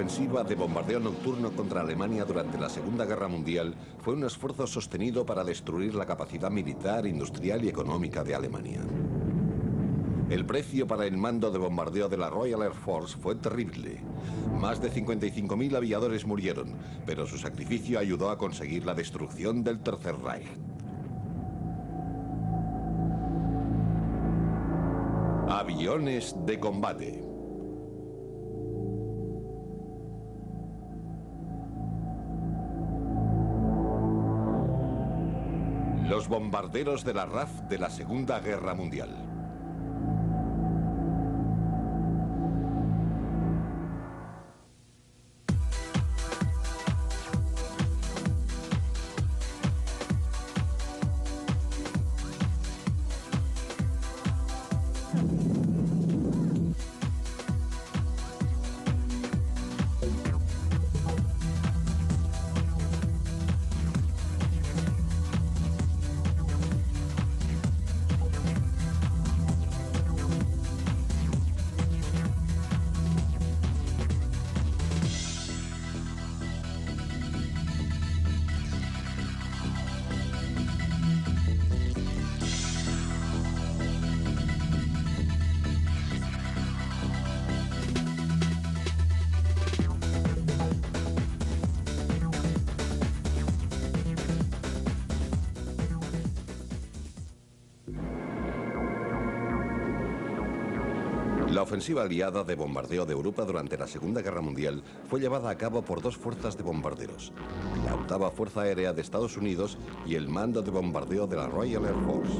ofensiva de bombardeo nocturno contra Alemania durante la Segunda Guerra Mundial fue un esfuerzo sostenido para destruir la capacidad militar, industrial y económica de Alemania. El precio para el mando de bombardeo de la Royal Air Force fue terrible. Más de 55.000 aviadores murieron, pero su sacrificio ayudó a conseguir la destrucción del Tercer Reich. Aviones de combate. Los bombarderos de la RAF de la Segunda Guerra Mundial. La ofensiva aliada de bombardeo de Europa durante la Segunda Guerra Mundial fue llevada a cabo por dos fuerzas de bombarderos, la Octava Fuerza Aérea de Estados Unidos y el Mando de Bombardeo de la Royal Air Force.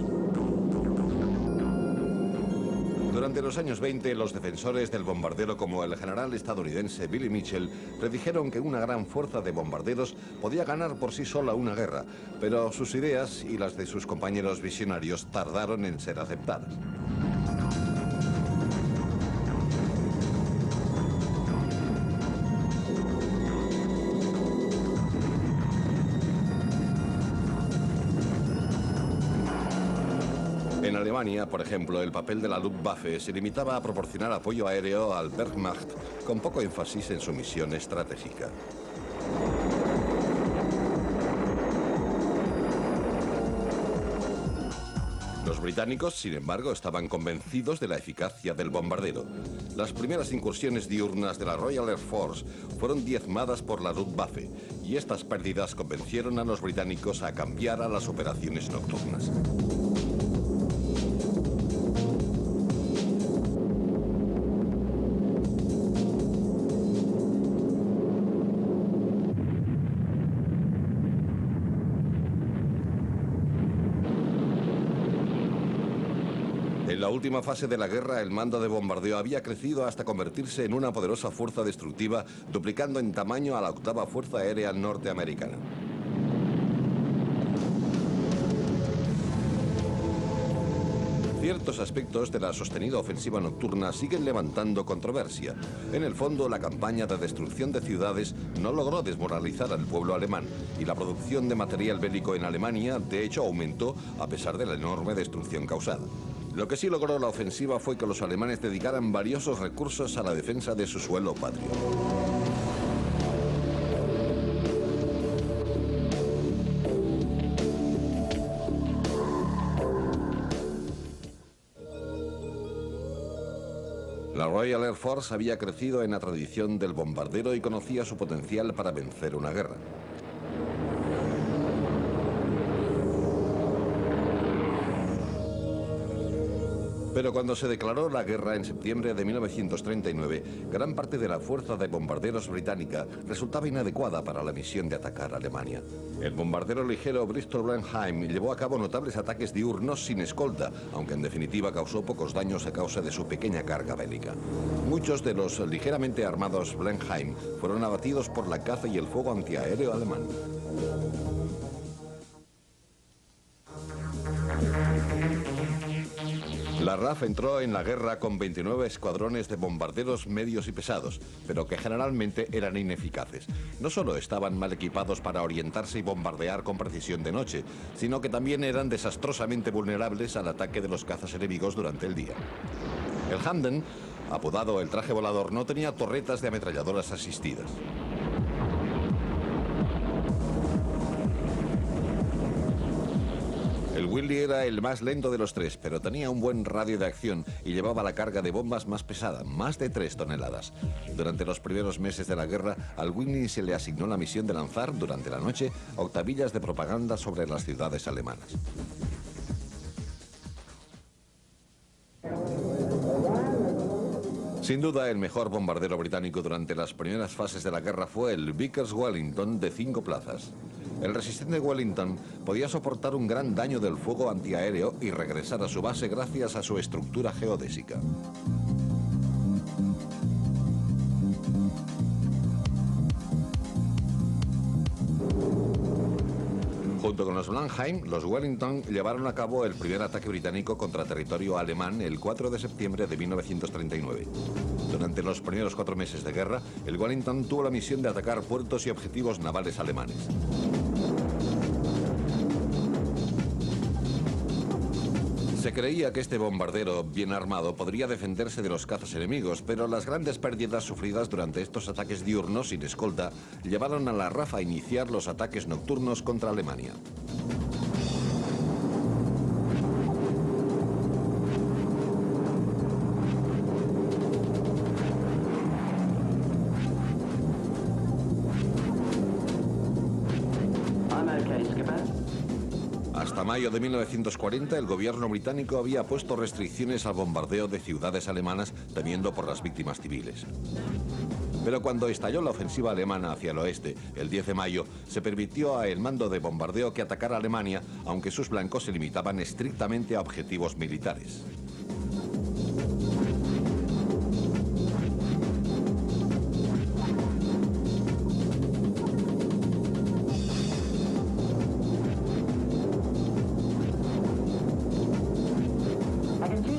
Durante los años 20, los defensores del bombardero como el general estadounidense Billy Mitchell predijeron que una gran fuerza de bombarderos podía ganar por sí sola una guerra, pero sus ideas y las de sus compañeros visionarios tardaron en ser aceptadas. En Alemania, por ejemplo, el papel de la Luftwaffe se limitaba a proporcionar apoyo aéreo al Wehrmacht, con poco énfasis en su misión estratégica. Los británicos, sin embargo, estaban convencidos de la eficacia del bombardero. Las primeras incursiones diurnas de la Royal Air Force fueron diezmadas por la Luftwaffe, y estas pérdidas convencieron a los británicos a cambiar a las operaciones nocturnas. En la última fase de la guerra, el mando de bombardeo había crecido hasta convertirse en una poderosa fuerza destructiva, duplicando en tamaño a la Octava Fuerza Aérea norteamericana. Ciertos aspectos de la sostenida ofensiva nocturna siguen levantando controversia. En el fondo, la campaña de destrucción de ciudades no logró desmoralizar al pueblo alemán, y la producción de material bélico en Alemania, de hecho, aumentó a pesar de la enorme destrucción causada. Lo que sí logró la ofensiva fue que los alemanes dedicaran valiosos recursos a la defensa de su suelo patrio. La Royal Air Force había crecido en la tradición del bombardero y conocía su potencial para vencer una guerra. Pero cuando se declaró la guerra en septiembre de 1939, gran parte de la fuerza de bombarderos británica resultaba inadecuada para la misión de atacar a Alemania. El bombardero ligero Bristol Blenheim llevó a cabo notables ataques diurnos sin escolta, aunque en definitiva causó pocos daños a causa de su pequeña carga bélica. Muchos de los ligeramente armados Blenheim fueron abatidos por la caza y el fuego antiaéreo alemán. La RAF entró en la guerra con 29 escuadrones de bombarderos medios y pesados, pero que generalmente eran ineficaces. No solo estaban mal equipados para orientarse y bombardear con precisión de noche, sino que también eran desastrosamente vulnerables al ataque de los cazas enemigos durante el día. El Hamden Apodado el traje volador, no tenía torretas de ametralladoras asistidas. El Whirly era el más lento de los tres, pero tenía un buen radio de acción y llevaba la carga de bombas más pesada, más de 3 toneladas. Durante los primeros meses de la guerra, al Whirly se le asignó la misión de lanzar, durante la noche, octavillas de propaganda sobre las ciudades alemanas. Sin duda, el mejor bombardero británico durante las primeras fases de la guerra fue el Vickers Wellington de 5 plazas. El resistente Wellington podía soportar un gran daño del fuego antiaéreo y regresar a su base gracias a su estructura geodésica. Junto con los Blenheim, los Wellington llevaron a cabo el primer ataque británico contra territorio alemán el 4 de septiembre de 1939. Durante los primeros 4 meses de guerra, el Wellington tuvo la misión de atacar puertos y objetivos navales alemanes. Se creía que este bombardero bien armado podría defenderse de los cazas enemigos, pero las grandes pérdidas sufridas durante estos ataques diurnos sin escolta llevaron a la RAF a iniciar los ataques nocturnos contra Alemania. Hasta mayo de 1940, el gobierno británico había puesto restricciones al bombardeo de ciudades alemanas, temiendo por las víctimas civiles. Pero cuando estalló la ofensiva alemana hacia el oeste, el 10 de mayo, se permitió al mando de bombardeo que atacara a Alemania, aunque sus blancos se limitaban estrictamente a objetivos militares.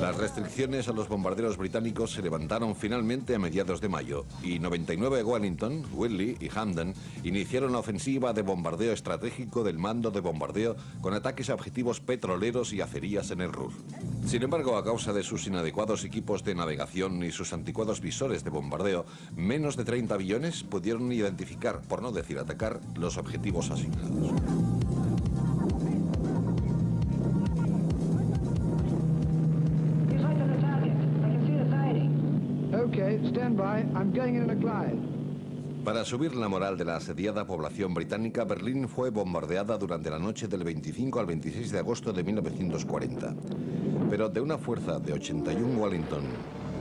Las restricciones a los bombarderos británicos se levantaron finalmente a mediados de mayo y 99 Wellington, Whirly y Hamden iniciaron la ofensiva de bombardeo estratégico del mando de bombardeo con ataques a objetivos petroleros y acerías en el Ruhr. Sin embargo, a causa de sus inadecuados equipos de navegación y sus anticuados visores de bombardeo, menos de 30 aviones pudieron identificar, por no decir atacar, los objetivos asignados. Para subir la moral de la asediada población británica, Berlín fue bombardeada durante la noche del 25 al 26 de agosto de 1940. Pero de una fuerza de 81 Wellington,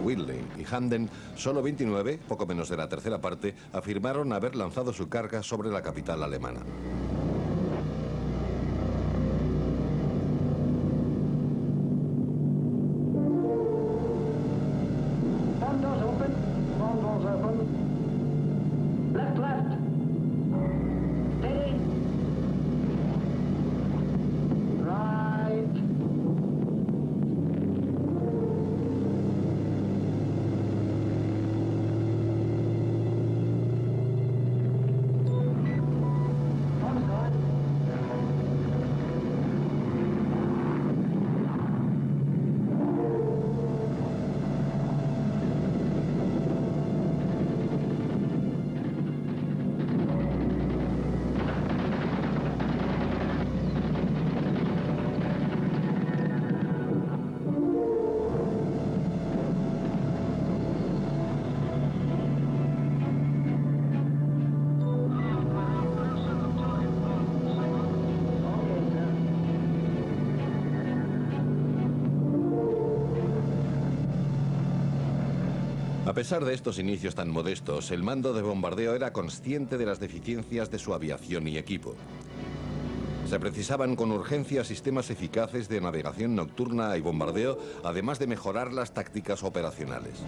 Whirly y Hamden, solo 29, poco menos de la tercera parte, afirmaron haber lanzado su carga sobre la capital alemana. A pesar de estos inicios tan modestos, el mando de bombardeo era consciente de las deficiencias de su aviación y equipo. Se precisaban con urgencia sistemas eficaces de navegación nocturna y bombardeo, además de mejorar las tácticas operacionales.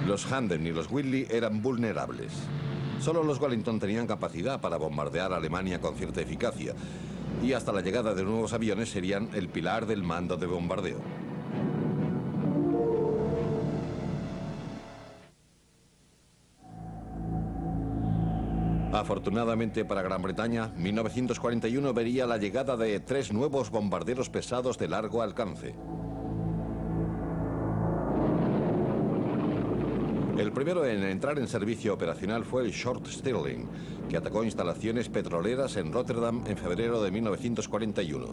Los Hamden y los Whirly eran vulnerables. Solo los Wellington tenían capacidad para bombardear a Alemania con cierta eficacia, y hasta la llegada de nuevos aviones serían el pilar del mando de bombardeo. Afortunadamente para Gran Bretaña, 1941 vería la llegada de 3 nuevos bombarderos pesados de largo alcance. El primero en entrar en servicio operacional fue el Short Stirling, que atacó instalaciones petroleras en Rotterdam en febrero de 1941.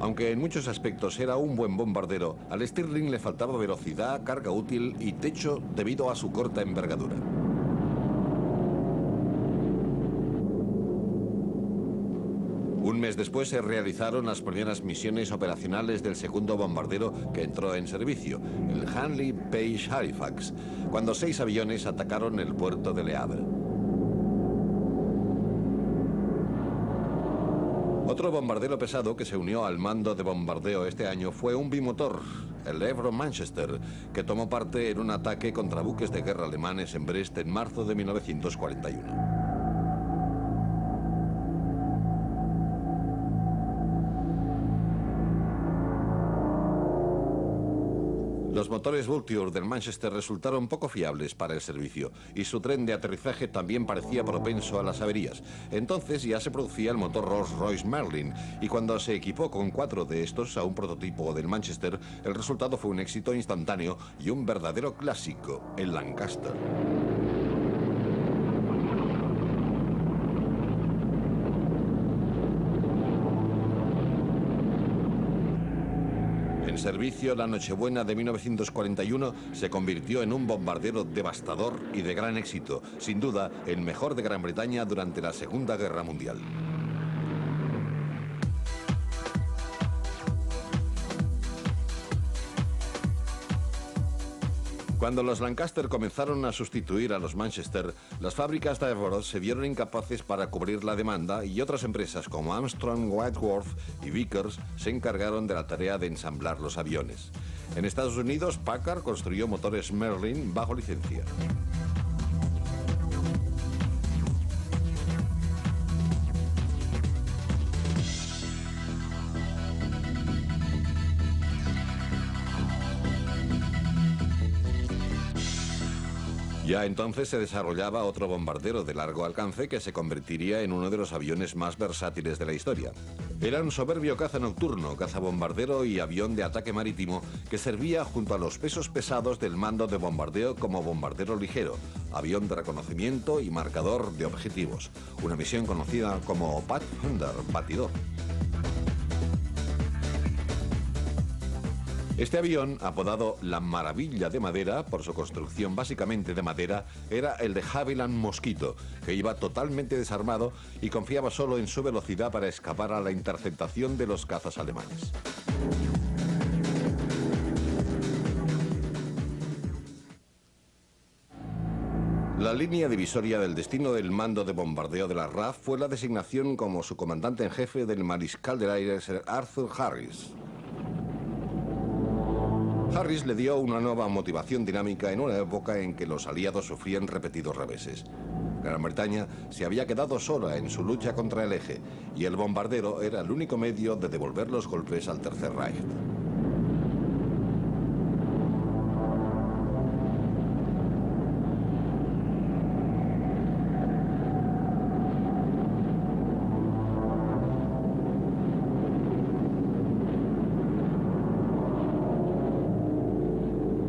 Aunque en muchos aspectos era un buen bombardero, al Stirling le faltaba velocidad, carga útil y techo debido a su corta envergadura. Un mes después se realizaron las primeras misiones operacionales del segundo bombardero que entró en servicio, el Handley Page Halifax, cuando 6 aviones atacaron el puerto de Le Havre. Otro bombardero pesado que se unió al mando de bombardeo este año fue un bimotor, el Avro Manchester, que tomó parte en un ataque contra buques de guerra alemanes en Brest en marzo de 1941. Los motores Vulture del Manchester resultaron poco fiables para el servicio y su tren de aterrizaje también parecía propenso a las averías. Entonces ya se producía el motor Rolls-Royce Merlin y cuando se equipó con 4 de estos a un prototipo del Manchester, el resultado fue un éxito instantáneo y un verdadero clásico, el Lancaster. En servicio, la Nochebuena de 1941 se convirtió en un bombardero devastador y de gran éxito, sin duda el mejor de Gran Bretaña durante la Segunda Guerra Mundial. Cuando los Lancaster comenzaron a sustituir a los Manchester, las fábricas de Avro se vieron incapaces para cubrir la demanda y otras empresas como Armstrong, Whitworth y Vickers se encargaron de la tarea de ensamblar los aviones. En Estados Unidos, Packard construyó motores Merlin bajo licencia. Ya entonces se desarrollaba otro bombardero de largo alcance que se convertiría en uno de los aviones más versátiles de la historia. Era un soberbio caza nocturno, cazabombardero y avión de ataque marítimo que servía junto a los pesos pesados del mando de bombardeo como bombardero ligero, avión de reconocimiento y marcador de objetivos. Una misión conocida como Pathfinder, batidor. Este avión, apodado la Maravilla de Madera, por su construcción básicamente de madera, era el de Havilland Mosquito, que iba totalmente desarmado y confiaba solo en su velocidad para escapar a la interceptación de los cazas alemanes. La línea divisoria del destino del mando de bombardeo de la RAF fue la designación como su comandante en jefe del mariscal del aire Sir Arthur Harris. Harris le dio una nueva motivación dinámica en una época en que los aliados sufrían repetidos reveses. Gran Bretaña se había quedado sola en su lucha contra el eje y el bombardero era el único medio de devolver los golpes al Tercer Reich.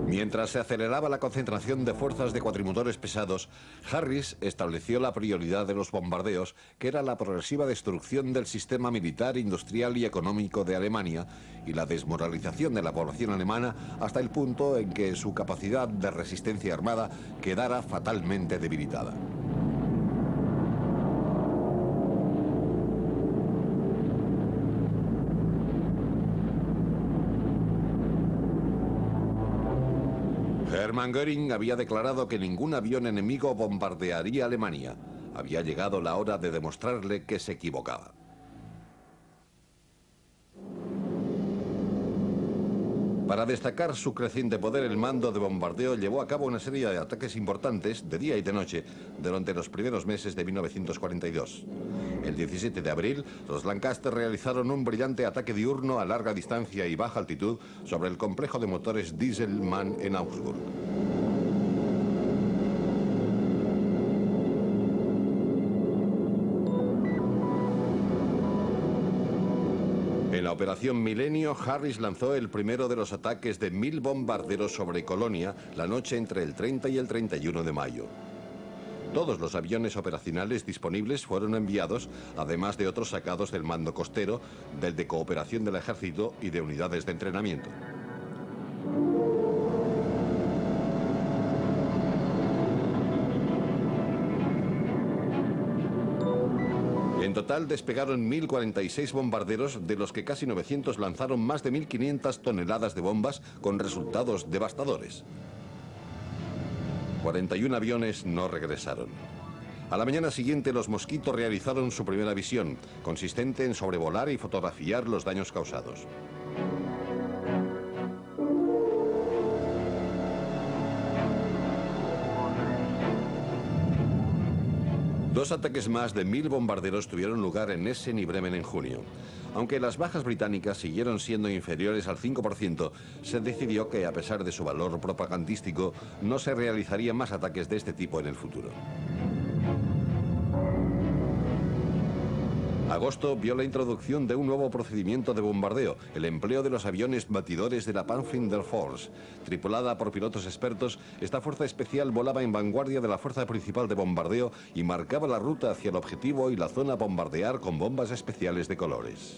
Mientras se aceleraba la concentración de fuerzas de cuatrimotores pesados, Harris estableció la prioridad de los bombardeos, que era la progresiva destrucción del sistema militar, industrial y económico de Alemania y la desmoralización de la población alemana hasta el punto en que su capacidad de resistencia armada quedara fatalmente debilitada. Hermann Göring había declarado que ningún avión enemigo bombardearía Alemania. Había llegado la hora de demostrarle que se equivocaba. Para destacar su creciente poder, el mando de bombardeo llevó a cabo una serie de ataques importantes de día y de noche durante los primeros meses de 1942. El 17 de abril, los Lancaster realizaron un brillante ataque diurno a larga distancia y baja altitud sobre el complejo de motores Dieselmann en Augsburg. la operación Milenio, Harris lanzó el primero de los ataques de 1000 bombarderos sobre Colonia la noche entre el 30 y el 31 de mayo. Todos los aviones operacionales disponibles fueron enviados, además de otros sacados del mando costero, del de cooperación del ejército y de unidades de entrenamiento. En total despegaron 1046 bombarderos, de los que casi 900 lanzaron más de 1500 toneladas de bombas con resultados devastadores. 41 aviones no regresaron. A la mañana siguiente los Mosquito realizaron su primera visión, consistente en sobrevolar y fotografiar los daños causados. Dos ataques más de 1000 bombarderos tuvieron lugar en Essen y Bremen en junio. Aunque las bajas británicas siguieron siendo inferiores al 5%, se decidió que, a pesar de su valor propagandístico, no se realizarían más ataques de este tipo en el futuro. Agosto vio la introducción de un nuevo procedimiento de bombardeo, el empleo de los aviones batidores de la Pathfinder Force. Tripulada por pilotos expertos, esta fuerza especial volaba en vanguardia de la fuerza principal de bombardeo y marcaba la ruta hacia el objetivo y la zona a bombardear con bombas especiales de colores.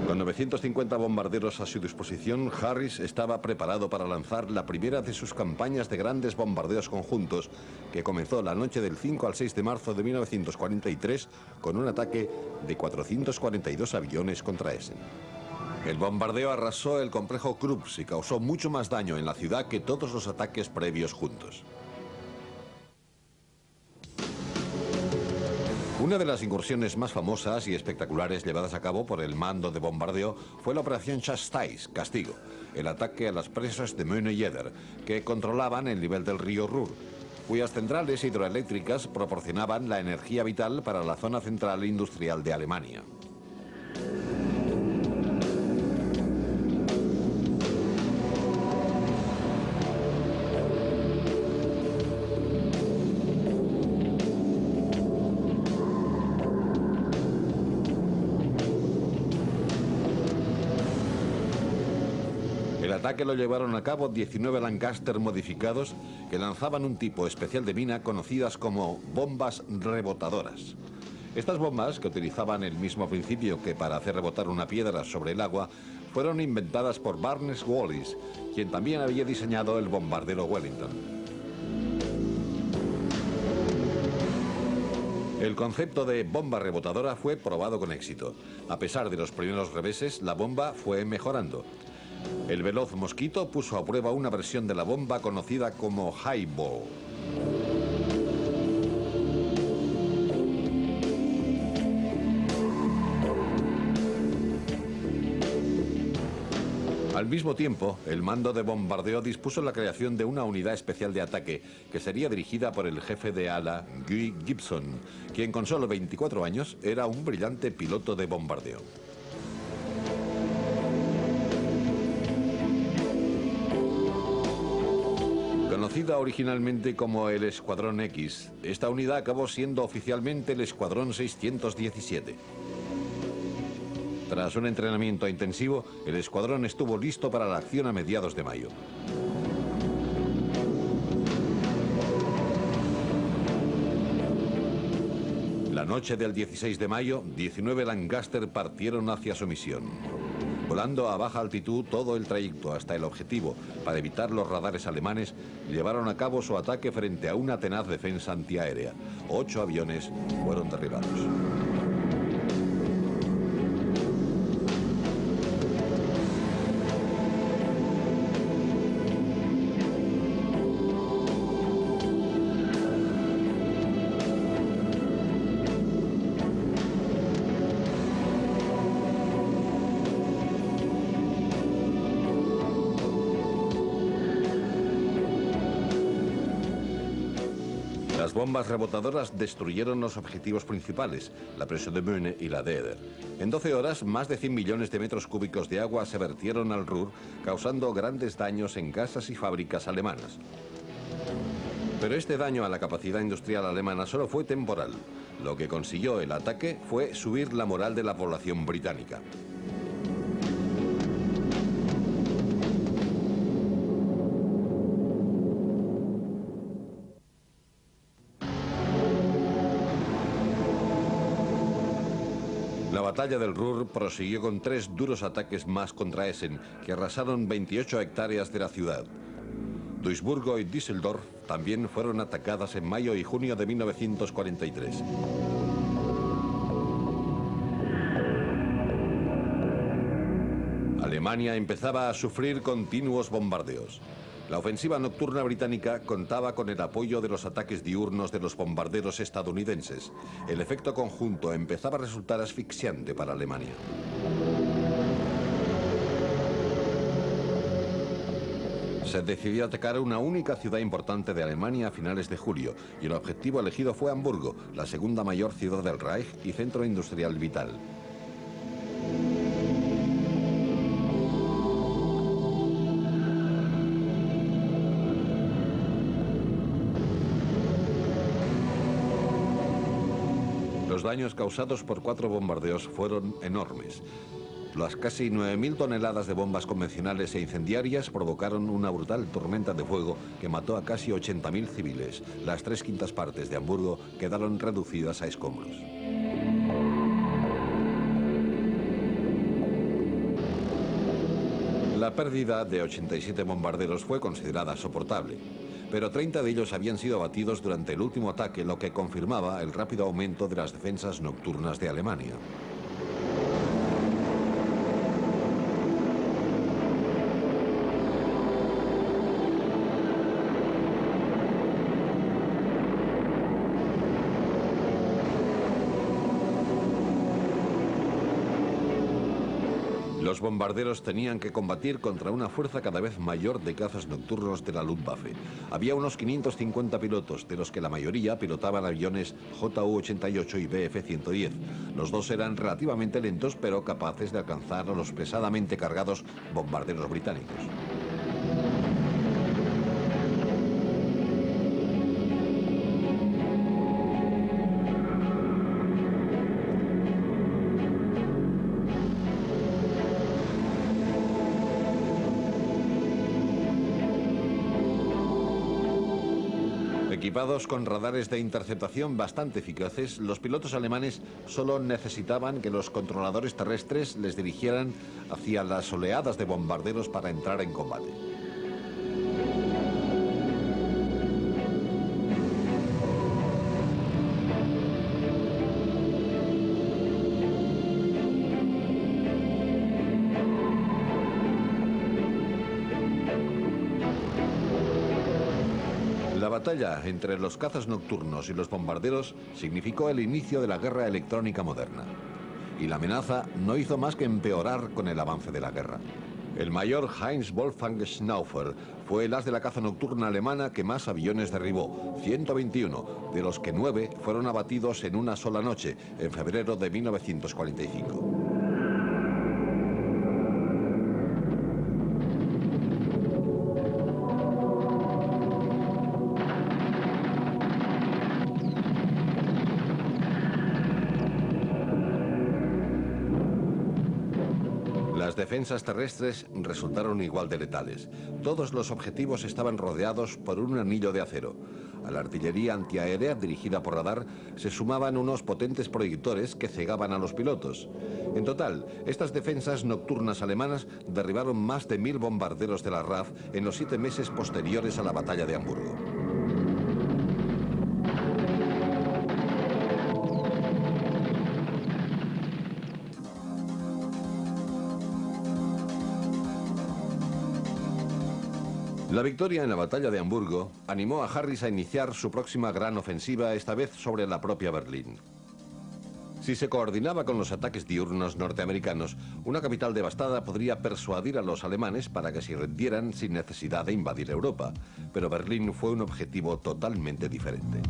Con 950 bombarderos a su disposición, Harris estaba preparado para lanzar la primera de sus campañas de grandes bombardeos conjuntos, que comenzó la noche del 5 al 6 de marzo de 1943 con un ataque de 442 aviones contra Essen. El bombardeo arrasó el complejo Krups y causó mucho más daño en la ciudad que todos los ataques previos juntos. Una de las incursiones más famosas y espectaculares llevadas a cabo por el mando de bombardeo fue la operación Chastais, Castigo, el ataque a las presas de Möhne Yedder, que controlaban el nivel del río Ruhr, cuyas centrales hidroeléctricas proporcionaban la energía vital para la zona central industrial de Alemania. El ataque lo llevaron a cabo 19 Lancaster modificados que lanzaban un tipo especial de mina conocidas como bombas rebotadoras. Estas bombas, que utilizaban el mismo principio que para hacer rebotar una piedra sobre el agua, fueron inventadas por Barnes Wallis, quien también había diseñado el bombardero Wellington. El concepto de bomba rebotadora fue probado con éxito. A pesar de los primeros reveses, la bomba fue mejorando. El veloz Mosquito puso a prueba una versión de la bomba conocida como Highball. Al mismo tiempo, el mando de bombardeo dispuso la creación de una unidad especial de ataque que sería dirigida por el jefe de ala, Guy Gibson, quien con solo 24 años era un brillante piloto de bombardeo. Conocida originalmente como el Escuadrón X, esta unidad acabó siendo oficialmente el Escuadrón 617. Tras un entrenamiento intensivo, el escuadrón estuvo listo para la acción a mediados de mayo. La noche del 16 de mayo, 19 Lancaster partieron hacia su misión. Volando a baja altitud todo el trayecto hasta el objetivo para evitar los radares alemanes, llevaron a cabo su ataque frente a una tenaz defensa antiaérea. 8 aviones fueron derribados. Las bombas rebotadoras destruyeron los objetivos principales, la presa de Möhne y la de Eder. En 12 horas, más de 100 millones de metros cúbicos de agua se vertieron al Ruhr, causando grandes daños en casas y fábricas alemanas. Pero este daño a la capacidad industrial alemana solo fue temporal. Lo que consiguió el ataque fue subir la moral de la población británica. La batalla del Ruhr prosiguió con 3 duros ataques más contra Essen, que arrasaron 28 hectáreas de la ciudad. Duisburgo y Düsseldorf también fueron atacadas en mayo y junio de 1943. Alemania empezaba a sufrir continuos bombardeos. La ofensiva nocturna británica contaba con el apoyo de los ataques diurnos de los bombarderos estadounidenses. El efecto conjunto empezaba a resultar asfixiante para Alemania. Se decidió atacar una única ciudad importante de Alemania a finales de julio, y el objetivo elegido fue Hamburgo, la segunda mayor ciudad del Reich y centro industrial vital. Los daños causados por 4 bombardeos fueron enormes. Las casi 9.000 toneladas de bombas convencionales e incendiarias provocaron una brutal tormenta de fuego que mató a casi 80.000 civiles. Las 3/5 partes de Hamburgo quedaron reducidas a escombros. La pérdida de 87 bombarderos fue considerada soportable, pero 30 de ellos habían sido abatidos durante el último ataque, lo que confirmaba el rápido aumento de las defensas nocturnas de Alemania. Los bombarderos tenían que combatir contra una fuerza cada vez mayor de cazas nocturnos de la Luftwaffe. Había unos 550 pilotos, de los que la mayoría pilotaban aviones Ju-88 y Bf-110. Los dos eran relativamente lentos, pero capaces de alcanzar a los pesadamente cargados bombarderos británicos. Equipados con radares de interceptación bastante eficaces, los pilotos alemanes solo necesitaban que los controladores terrestres les dirigieran hacia las oleadas de bombarderos para entrar en combate. La batalla entre los cazas nocturnos y los bombarderos significó el inicio de la guerra electrónica moderna. Y la amenaza no hizo más que empeorar con el avance de la guerra. El mayor Heinz Wolfgang Schnaufer fue el as de la caza nocturna alemana que más aviones derribó, 121, de los que 9 fueron abatidos en una sola noche, en febrero de 1945. Las defensas terrestres resultaron igual de letales. Todos los objetivos estaban rodeados por un anillo de acero. A la artillería antiaérea dirigida por radar se sumaban unos potentes proyectores que cegaban a los pilotos. En total, estas defensas nocturnas alemanas derribaron más de 1000 bombarderos de la RAF en los 7 meses posteriores a la batalla de Hamburgo. La victoria en la batalla de Hamburgo animó a Harris a iniciar su próxima gran ofensiva, esta vez sobre la propia Berlín. Si se coordinaba con los ataques diurnos norteamericanos, una capital devastada podría persuadir a los alemanes para que se rindieran sin necesidad de invadir Europa. Pero Berlín fue un objetivo totalmente diferente.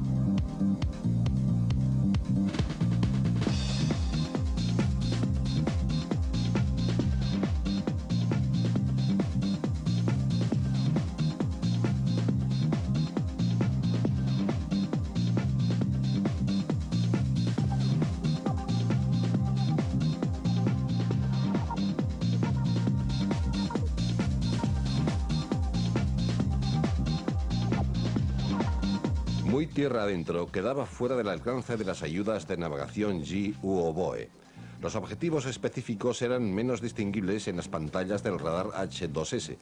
Muy tierra adentro, quedaba fuera del alcance de las ayudas de navegación G u oboe. Los objetivos específicos eran menos distinguibles en las pantallas del radar H-2S.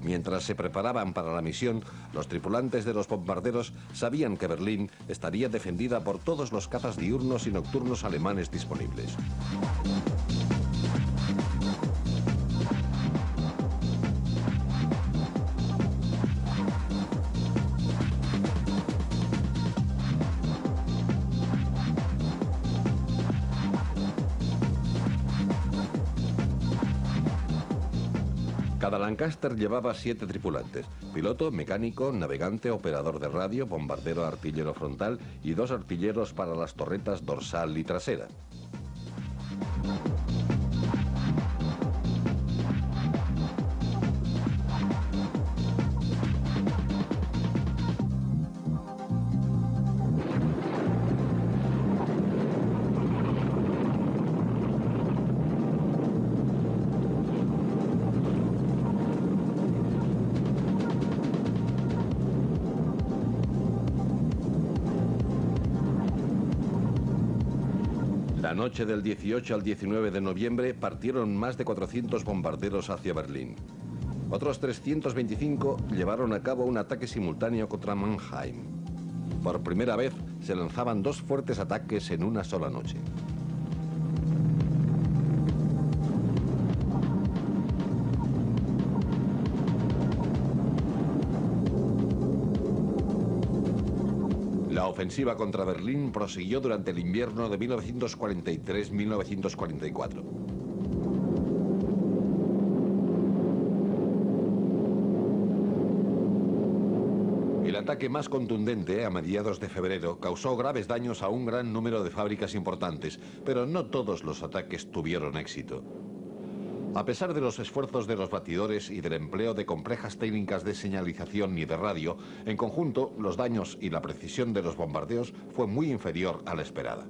Mientras se preparaban para la misión, los tripulantes de los bombarderos sabían que Berlín estaría defendida por todos los cazas diurnos y nocturnos alemanes disponibles. Cada Lancaster llevaba 7 tripulantes: piloto, mecánico, navegante, operador de radio, bombardero artillero frontal y 2 artilleros para las torretas dorsal y trasera. La noche del 18 al 19 de noviembre partieron más de 400 bombarderos hacia Berlín. Otros 325 llevaron a cabo un ataque simultáneo contra Mannheim. Por primera vez se lanzaban 2 fuertes ataques en una sola noche. La ofensiva contra Berlín prosiguió durante el invierno de 1943-1944. El ataque más contundente, a mediados de febrero, causó graves daños a un gran número de fábricas importantes, pero no todos los ataques tuvieron éxito. A pesar de los esfuerzos de los batidores y del empleo de complejas técnicas de señalización y de radio, en conjunto, los daños y la precisión de los bombardeos fue muy inferior a la esperada.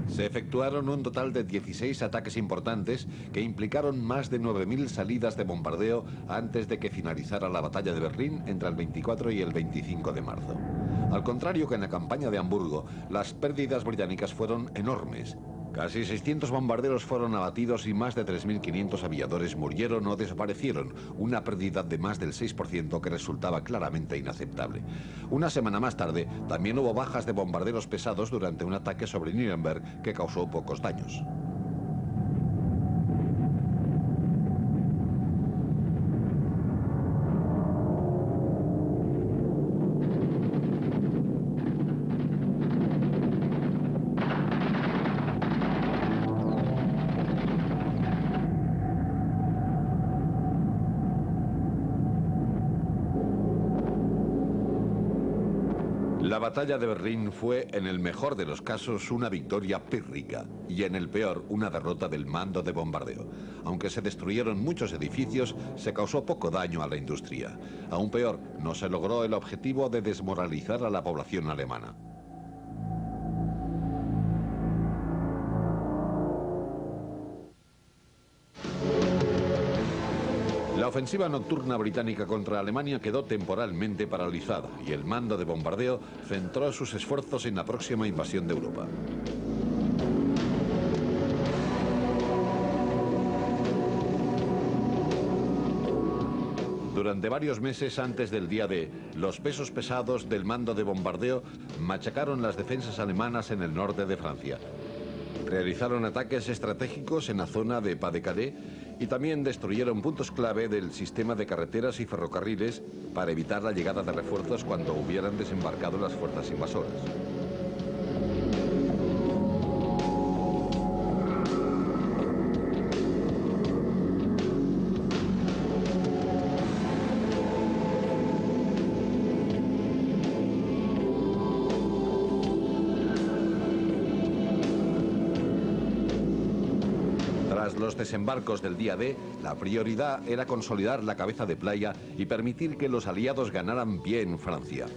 Se efectuaron un total de 16 ataques importantes que implicaron más de 9.000 salidas de bombardeo antes de que finalizara la batalla de Berlín entre el 24 y el 25 de marzo. Al contrario que en la campaña de Hamburgo, las pérdidas británicas fueron enormes. Casi 600 bombarderos fueron abatidos y más de 3.500 aviadores murieron o desaparecieron, una pérdida de más del 6% que resultaba claramente inaceptable. Una semana más tarde, también hubo bajas de bombarderos pesados durante un ataque sobre Nuremberg que causó pocos daños. La batalla de Berlín fue, en el mejor de los casos, una victoria pírrica y en el peor, una derrota del mando de bombardeo. Aunque se destruyeron muchos edificios, se causó poco daño a la industria. Aún peor, no se logró el objetivo de desmoralizar a la población alemana. La ofensiva nocturna británica contra Alemania quedó temporalmente paralizada y el mando de bombardeo centró sus esfuerzos en la próxima invasión de Europa. Durante varios meses antes del día D, los pesos pesados del mando de bombardeo machacaron las defensas alemanas en el norte de Francia. Realizaron ataques estratégicos en la zona de Pas-de-Calais y también destruyeron puntos clave del sistema de carreteras y ferrocarriles para evitar la llegada de refuerzos cuando hubieran desembarcado las fuerzas invasoras. Tras los desembarcos del día D, la prioridad era consolidar la cabeza de playa y permitir que los aliados ganaran bien Francia.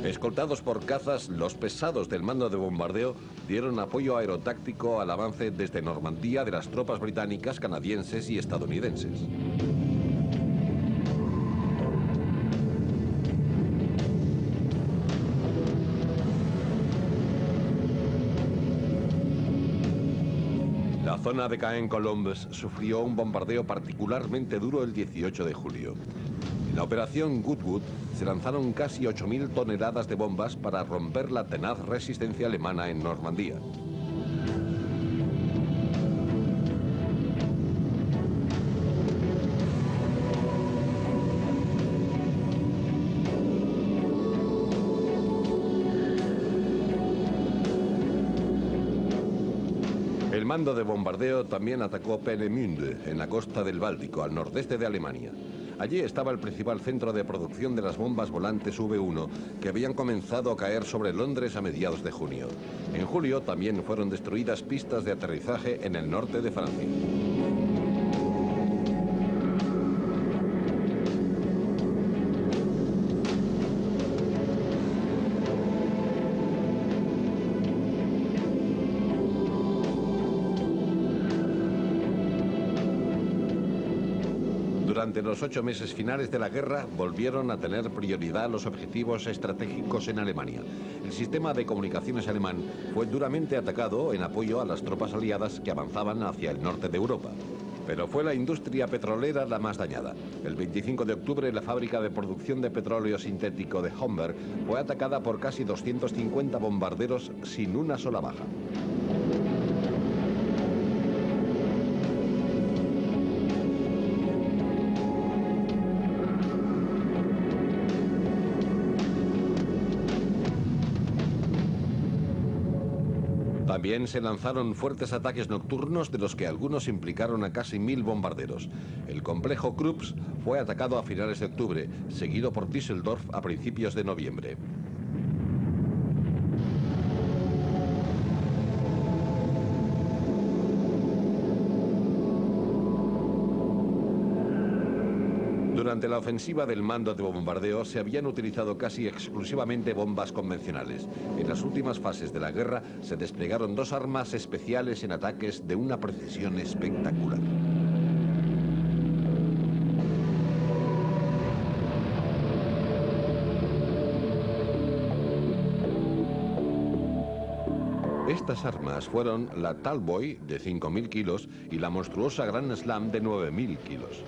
Escoltados por cazas, los pesados del mando de bombardeo dieron apoyo aerotáctico al avance desde Normandía de las tropas británicas, canadienses y estadounidenses. La zona de Caen-Colombes sufrió un bombardeo particularmente duro el 18 de julio. En la operación Goodwood se lanzaron casi 8.000 toneladas de bombas para romper la tenaz resistencia alemana en Normandía. El mando de bombardeo también atacó Peenemünde, en la costa del Báltico, al nordeste de Alemania. Allí estaba el principal centro de producción de las bombas volantes V1 que habían comenzado a caer sobre Londres a mediados de junio. En julio también fueron destruidas pistas de aterrizaje en el norte de Francia. Durante los 8 meses finales de la guerra volvieron a tener prioridad los objetivos estratégicos en Alemania. El sistema de comunicaciones alemán fue duramente atacado en apoyo a las tropas aliadas que avanzaban hacia el norte de Europa. Pero fue la industria petrolera la más dañada. El 25 de octubre la fábrica de producción de petróleo sintético de Homberg fue atacada por casi 250 bombarderos sin una sola baja. También se lanzaron fuertes ataques nocturnos de los que algunos implicaron a casi 1000 bombarderos. El complejo Krups fue atacado a finales de octubre, seguido por Düsseldorf a principios de noviembre. Durante la ofensiva del mando de bombardeo se habían utilizado casi exclusivamente bombas convencionales. En las últimas fases de la guerra se desplegaron 2 armas especiales en ataques de una precisión espectacular. Estas armas fueron la Talboy de 5.000 kilos y la monstruosa Grand Slam de 9.000 kilos.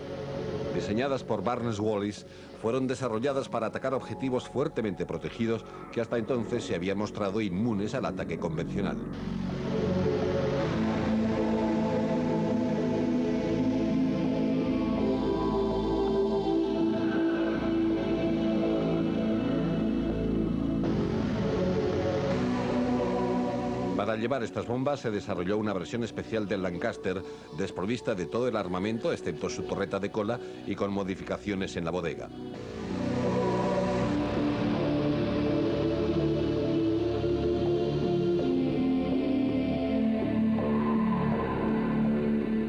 Diseñadas por Barnes-Wallis, fueron desarrolladas para atacar objetivos fuertemente protegidos que hasta entonces se habían mostrado inmunes al ataque convencional. Para llevar estas bombas se desarrolló una versión especial del Lancaster, desprovista de todo el armamento excepto su torreta de cola y con modificaciones en la bodega.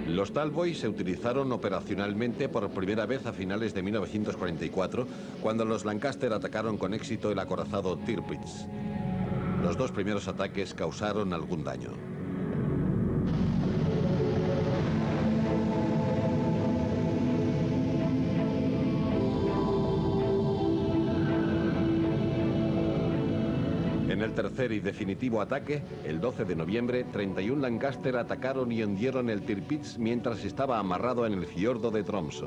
Los Talboy se utilizaron operacionalmente por primera vez a finales de 1944, cuando los Lancaster atacaron con éxito el acorazado Tirpitz. Los 2 primeros ataques causaron algún daño. En el tercer y definitivo ataque, el 12 de noviembre, 31 Lancaster atacaron y hundieron el Tirpitz mientras estaba amarrado en el fiordo de Tromsø.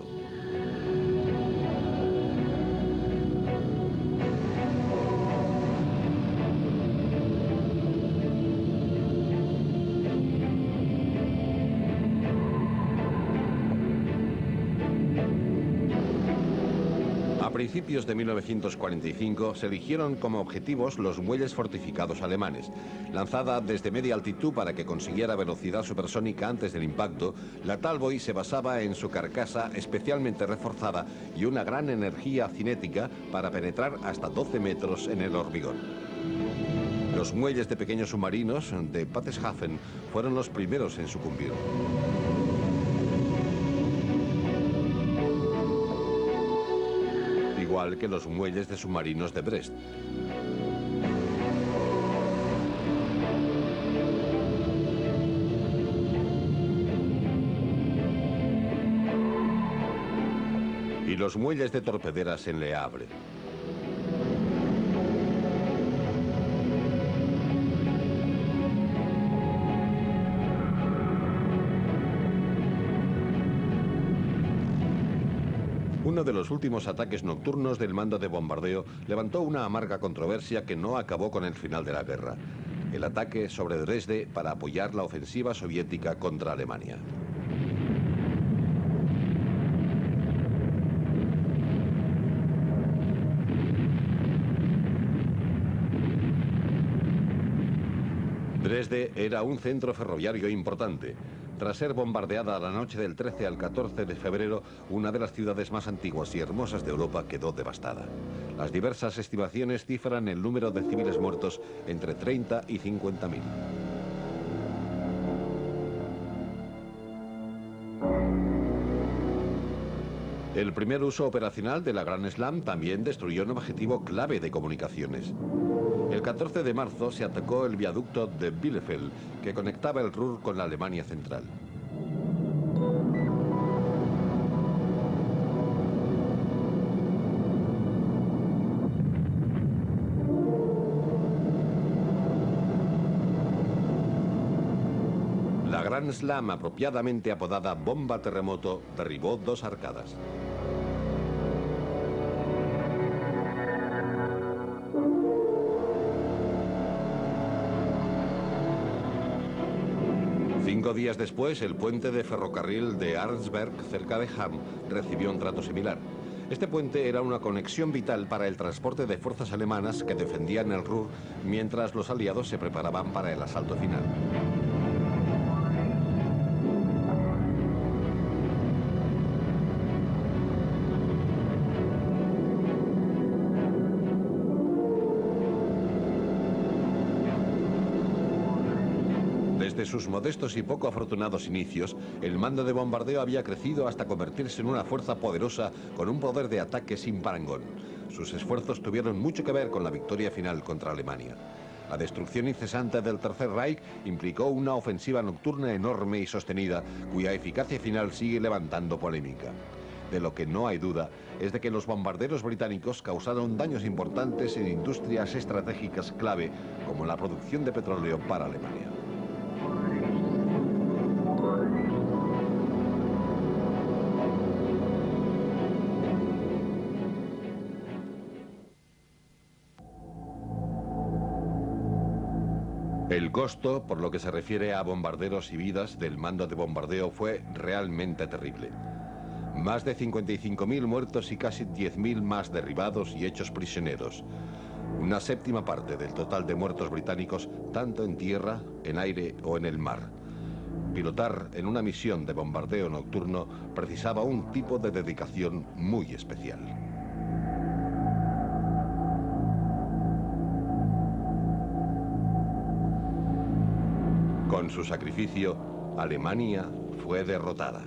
A principios de 1945 se eligieron como objetivos los muelles fortificados alemanes. Lanzada desde media altitud para que consiguiera velocidad supersónica antes del impacto, la Talboy se basaba en su carcasa especialmente reforzada y una gran energía cinética para penetrar hasta 12 metros en el hormigón. Los muelles de pequeños submarinos de Patershafen fueron los primeros en sucumbir. igual que los muelles de submarinos de Brest. Y los muelles de torpederas en Le Havre. Uno de los últimos ataques nocturnos del mando de bombardeo levantó una amarga controversia que no acabó con el final de la guerra. El ataque sobre Dresde para apoyar la ofensiva soviética contra Alemania. Dresde era un centro ferroviario importante. Tras ser bombardeada la noche del 13 al 14 de febrero, una de las ciudades más antiguas y hermosas de Europa quedó devastada. Las diversas estimaciones cifran el número de civiles muertos entre 30 y 50.000. El primer uso operacional de la Gran Slam también destruyó un objetivo clave de comunicaciones. El 14 de marzo se atacó el viaducto de Bielefeld, que conectaba el Ruhr con la Alemania central. La Gran Slam, apropiadamente apodada bomba terremoto, derribó 2 arcadas. Cinco días después, el puente de ferrocarril de Arnsberg, cerca de Hamm, recibió un trato similar. Este puente era una conexión vital para el transporte de fuerzas alemanas que defendían el Ruhr mientras los aliados se preparaban para el asalto final. Desde sus modestos y poco afortunados inicios, el mando de bombardeo había crecido hasta convertirse en una fuerza poderosa con un poder de ataque sin parangón. Sus esfuerzos tuvieron mucho que ver con la victoria final contra Alemania. La destrucción incesante del Tercer Reich implicó una ofensiva nocturna enorme y sostenida, cuya eficacia final sigue levantando polémica. De lo que no hay duda es de que los bombarderos británicos causaron daños importantes en industrias estratégicas clave, como la producción de petróleo para Alemania. El costo, por lo que se refiere a bombarderos y vidas del mando de bombardeo, fue realmente terrible. Más de 55.000 muertos y casi 10.000 más derribados y hechos prisioneros. Una séptima parte del total de muertos británicos, tanto en tierra, en aire o en el mar. Pilotar en una misión de bombardeo nocturno precisaba un tipo de dedicación muy especial. Con su sacrificio, Alemania fue derrotada.